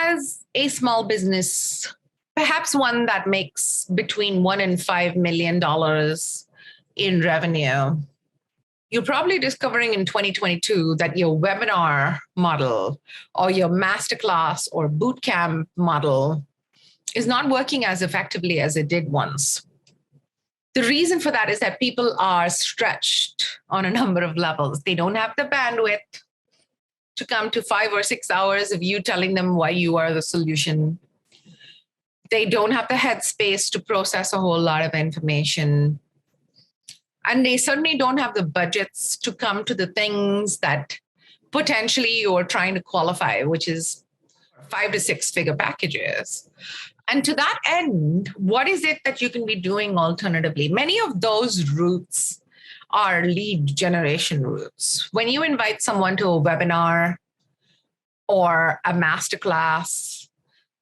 as a small business, perhaps one that makes between $1 and $5 million in revenue, you're probably discovering in 2022 that your webinar model or your masterclass or bootcamp model is not working as effectively as it did once. The reason for that is that people are stretched on a number of levels. They don't have the bandwidth to come to 5 or 6 hours of you telling them why you are the solution. They don't have the headspace to process a whole lot of information. And they certainly don't have the budgets to come to the things that potentially you're trying to qualify, which is 5 to 6 figure packages. And to that end, what is it that you can be doing alternatively? Many of those routes are lead generation routes. When you invite someone to a webinar or a masterclass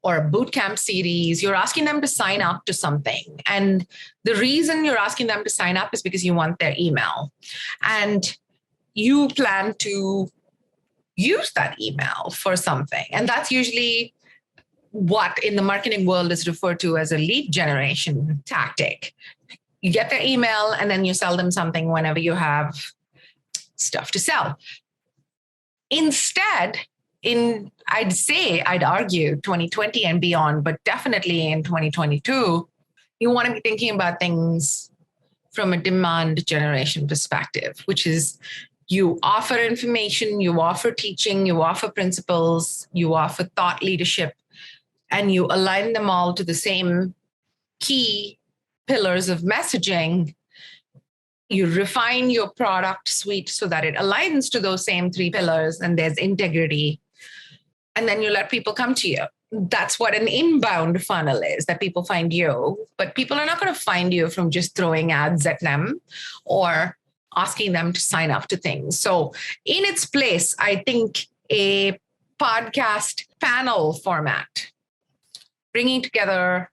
or a bootcamp series, you're asking them to sign up to something. And the reason you're asking them to sign up is because you want their email. And you plan to use that email for something. And that's usually what in the marketing world is referred to as a lead generation tactic. You get their email and then you sell them something whenever you have stuff to sell. Instead, I'd argue 2020 and beyond, but definitely in 2022, you want to be thinking about things from a demand generation perspective, which is you offer information, you offer teaching, you offer principles, you offer thought leadership, and you align them all to the same key pillars of messaging. You refine your product suite so that it aligns to those same 3 pillars and there's integrity. And then you let people come to you. That's what an inbound funnel is, that people find you. But people are not going to find you from just throwing ads at them or asking them to sign up to things. So in its place, I think a podcast panel format, bringing together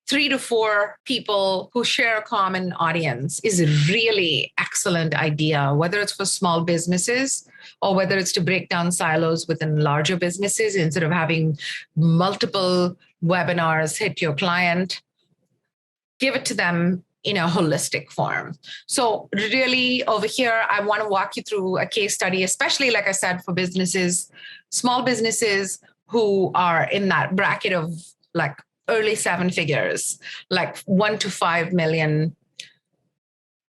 3 to 4 people who share a common audience is a really excellent idea, whether it's for small businesses or whether it's to break down silos within larger businesses instead of having multiple webinars hit your client. Give it to them in a holistic form. So really over here, I want to walk you through a case study, especially like I said, for businesses, small businesses who are in that bracket of like early 7 figures, like 1 to 5 million.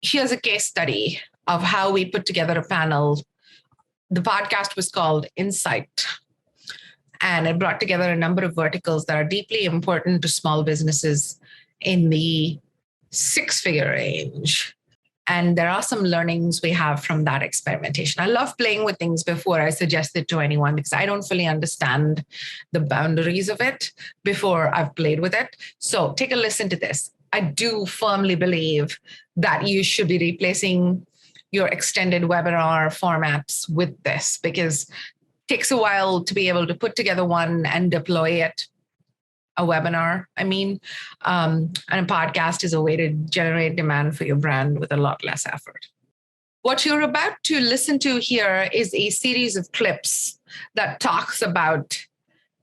Here's a case study of how we put together a panel. The podcast was called Insight, and it brought together a number of verticals that are deeply important to small businesses in the 6-figure range. And there are some learnings we have from that experimentation. I love playing with things before I suggest it to anyone because I don't fully understand the boundaries of it before I've played with it. So take a listen to this. I do firmly believe that you should be replacing your extended webinar formats with this because it takes a while to be able to put together one and deploy it. A webinar, and a podcast is a way to generate demand for your brand with a lot less effort. What you're about to listen to here is a series of clips that talks about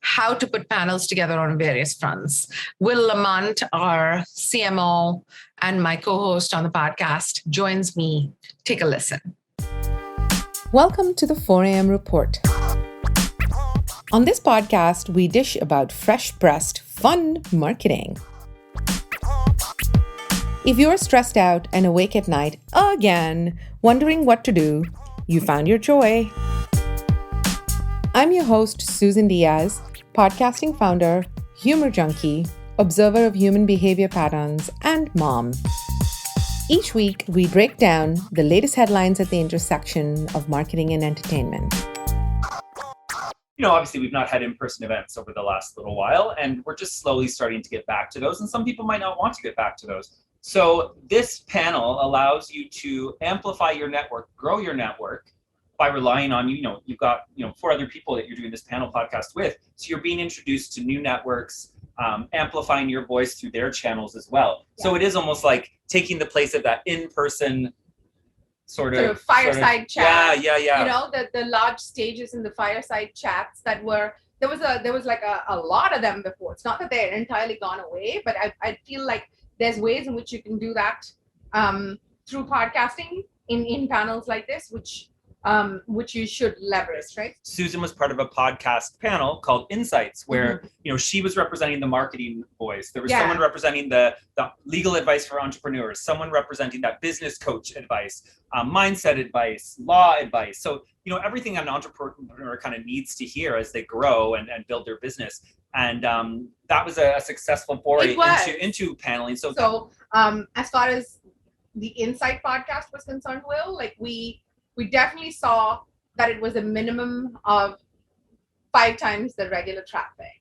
how to put panels together on various fronts. Will Lamont, our CMO and my co-host on the podcast, joins me. Take a listen. Welcome to the 4 a.m. Report. On this podcast, we dish about fresh-pressed, fun marketing. If you're stressed out and awake at night again, wondering what to do, you found your joy. I'm your host, Susan Diaz, podcasting founder, humor junkie, observer of human behavior patterns, and mom. Each week, we break down the latest headlines at the intersection of marketing and entertainment. Obviously we've not had in-person events over the last little while, and we're just slowly starting to get back to those. And some people might not want to get back to those. So this panel allows you to amplify your network, grow your network by relying on, you've got, 4 other people that you're doing this panel podcast with. So you're being introduced to new networks, amplifying your voice through their channels as well. Yeah. So it is almost like taking the place of that in-person sort of fireside chat. Yeah. The large stages in the fireside chats that were there was like a lot of them before. It's not that they're entirely gone away, but I feel like there's ways in which you can do that through podcasting in panels like this, which you should leverage, right? Susan was part of a podcast panel called Insights, where she was representing the marketing voice. There was someone representing the legal advice for entrepreneurs, someone representing that business coach advice, mindset advice, law advice. So everything an entrepreneur kind of needs to hear as they grow and build their business. And that was a successful foray into paneling. So as far as the Insight podcast was concerned, Will, like we definitely saw that it was a minimum of 5 times the regular traffic,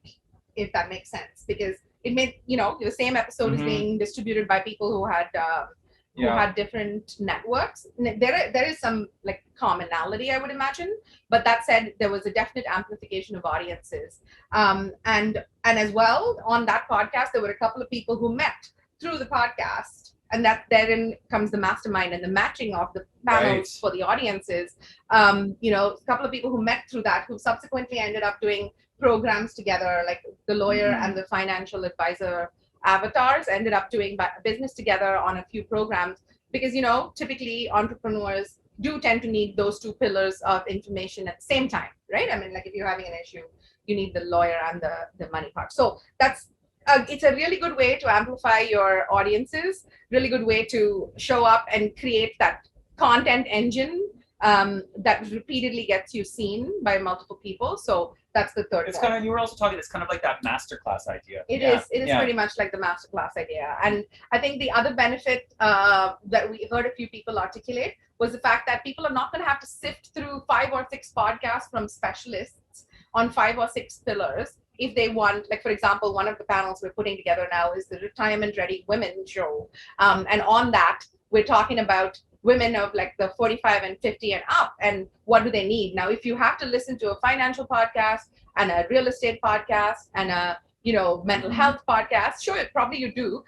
if that makes sense, because it made, the same episode is being distributed by people who had different networks. There is some like commonality, I would imagine, but that said, there was a definite amplification of audiences. And as well, on that podcast, there were a couple of people who met through the podcast. And that therein comes the mastermind and the matching of the panels for the audiences. A couple of people who met through that, who subsequently ended up doing programs together, like the lawyer and the financial advisor avatars ended up doing business together on a few programs. Because, typically entrepreneurs do tend to need those 2 pillars of information at the same time, right? I mean, like if you're having an issue, you need the lawyer and the money part. So it's a really good way to amplify your audiences, really good way to show up and create that content engine that repeatedly gets you seen by multiple people. So that's the third one. You were also talking, it's kind of like that masterclass idea. It is pretty much like the masterclass idea. And I think the other benefit that we heard a few people articulate was the fact that people are not going to have to sift through 5 or 6 podcasts from specialists on 5 or 6 pillars. If they want, like, for example, one of the panels we're putting together now is the Retirement Ready Women show. And on that, we're talking about women of like the 45 and 50 and up, and what do they need? Now, if you have to listen to a financial podcast and a real estate podcast and a, mental health podcast, sure, probably you do,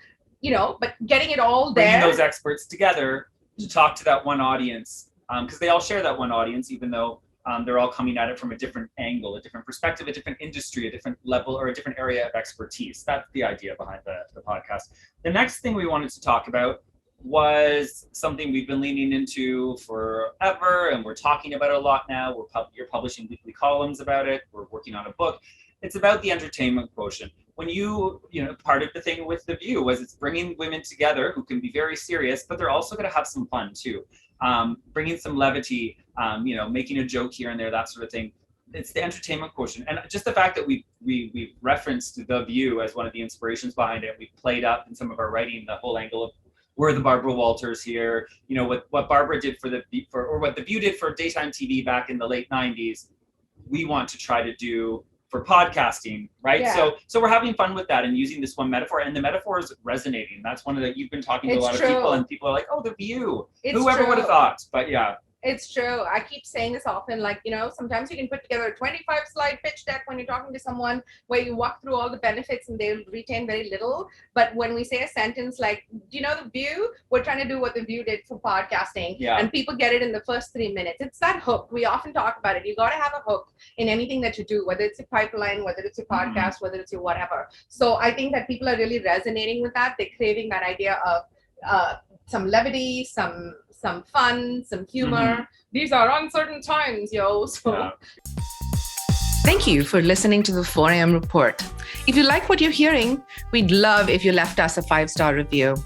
but getting it all there. Bringing those experts together to talk to that one audience, because they all share that one audience, even though they're all coming at it from a different angle, a different perspective, a different industry, a different level, or a different area of expertise. That's the idea behind the podcast. The next thing we wanted to talk about was something we've been leaning into forever, and we're talking about it a lot now. You're publishing weekly columns about it. We're working on a book. It's about the entertainment quotient. When part of the thing with The View was it's bringing women together who can be very serious, but they're also going to have some fun too. Bringing some levity, making a joke here and there, that sort of thing. It's the entertainment quotient. And just the fact that we referenced The View as one of the inspirations behind it. We've played up in some of our writing the whole angle of we're the Barbara Walters here, what Barbara did or what The View did for daytime TV back in the late 90s, we want to try to do for podcasting, right? Yeah. So we're having fun with that and using this one metaphor, and the metaphor is resonating. That's one of you've been talking to a lot of people, and people are like, oh, The View. Whoever would have thought, but yeah. It's true. I keep saying this often, like, sometimes you can put together a 25-slide pitch deck when you're talking to someone where you walk through all the benefits and they'll retain very little. But when we say a sentence like, do you know The View? We're trying to do what The View did for podcasting. Yeah. And people get it in the first 3 minutes. It's that hook. We often talk about it. You got to have a hook in anything that you do, whether it's a pipeline, whether it's a podcast, whether it's your whatever. So I think that people are really resonating with that. They're craving that idea of some levity, some fun, some humor. These are uncertain times, yo. So. Thank you for listening to the 4 a.m. report. If you like what you're hearing, we'd love if you left us a 5-star review.